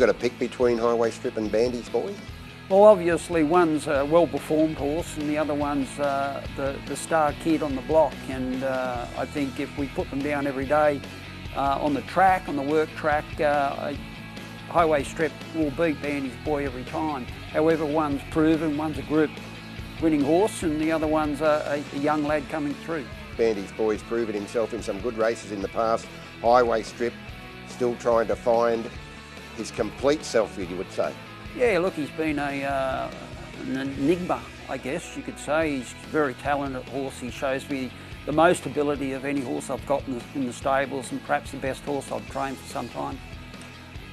got a pick between Highway Strip and Bandy's Boy? Well, obviously one's a well-performed horse and the other one's the star kid on the block, and I think if we put them down every day on the track, on the work track, Highway Strip will beat Bandy's Boy every time. However, one's proven, one's a group winning horse and the other one's a young lad coming through. Bandy's Boy's proven himself in some good races in the past. Highway Strip still trying to find his complete self, you would say. Yeah, look, he's been an enigma, I guess you could say. He's a very talented horse. He shows me the most ability of any horse I've got in the stables, and perhaps the best horse I've trained for some time.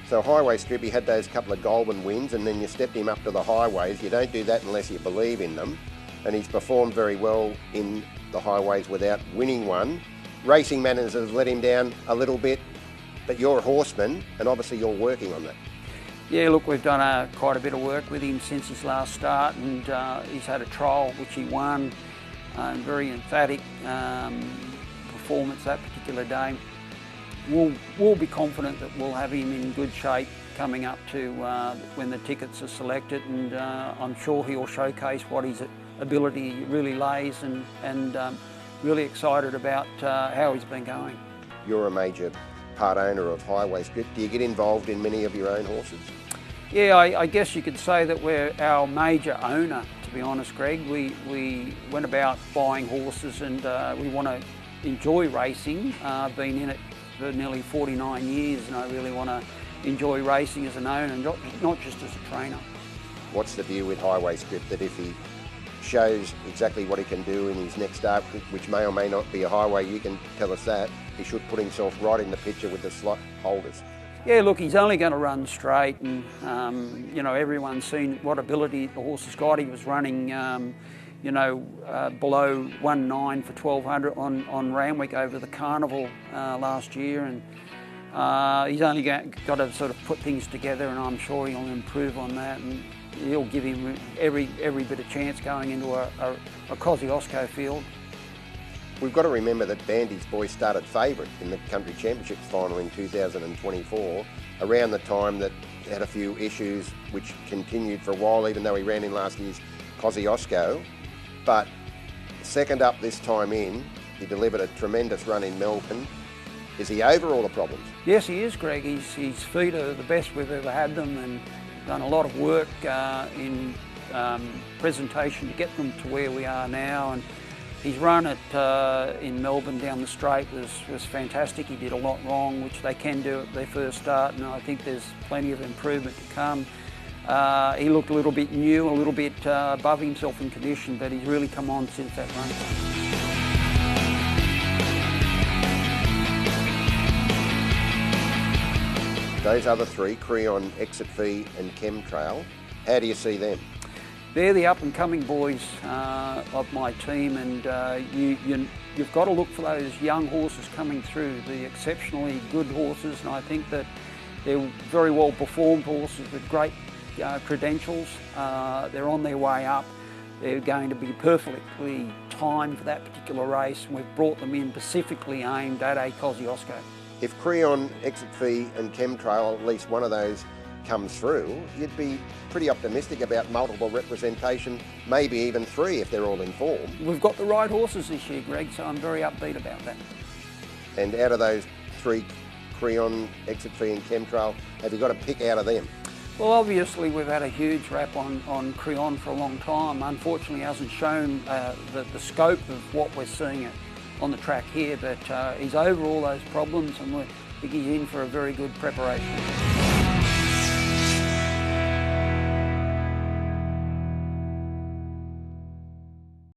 So Highway Strip, he had those couple of Goulburn wins and then you stepped him up to the highways. You don't do that unless you believe in them. And he's performed very well in the highways without winning one. Racing manners has let him down a little bit, but you're a horseman and obviously you're working on that. Yeah, look, we've done quite a bit of work with him since his last start, and he's had a trial which he won, very emphatic performance that particular day. We'll be confident that we'll have him in good shape coming up to when the tickets are selected, and I'm sure he'll showcase what his ability really lays, and really excited about how he's been going. You're a major part owner of Highway Strip. Do you get involved in many of your own horses? Yeah, I guess you could say that we're our major owner, to be honest, Greg. We went about buying horses and we want to enjoy racing. I've been in it for nearly 49 years and I really want to enjoy racing as an owner, not just as a trainer. What's the view with Highway Strip, that if he shows exactly what he can do in his next start, which may or may not be a highway, you can tell us that, he should put himself right in the picture with the slot holders? Yeah, look, he's only going to run straight, and you know, everyone's seen what ability the horse has got. He was running, below 1.9 for 1200 on Randwick over the carnival last year, and he's only got to sort of put things together, and I'm sure he'll improve on that, and he'll give him every bit of chance going into a Kosciuszko field. We've got to remember that Bandy's Boy started favourite in the Country Championships final in 2024, around the time that he had a few issues which continued for a while, even though he ran in last year's Kosciuszko. But second up this time in, he delivered a tremendous run in Melbourne. Is he over all the problems? Yes, he is, Greg. His feet are the best we've ever had them, and done a lot of work in presentation to get them to where we are now. And his run in Melbourne down the straight was fantastic. He did a lot wrong, which they can do at their first start, and I think there's plenty of improvement to come. He looked a little bit new, a little bit above himself in condition, but he's really come on since that run. Those other three, Creon, Exit Fee and Chemtrail, how do you see them? They're the up-and-coming boys of my team, and you've got to look for those young horses coming through, the exceptionally good horses, and I think that they're very well performed horses with great credentials. They're on their way up. They're going to be perfectly timed for that particular race, and we've brought them in specifically aimed at a Kosciuszko. If Creon, Exit Fee and Chemtrail, at least one of those comes through, you'd be pretty optimistic about multiple representation, maybe even three if they're all in form. We've got the right horses this year, Greg, so I'm very upbeat about that. And out of those three, Creon, Exit Fee and Chemtrail, have you got a pick out of them? Well, obviously we've had a huge rap on Creon for a long time. Unfortunately, hasn't shown the scope of what we're seeing on the track here, but he's over all those problems, and I think he's in for a very good preparation.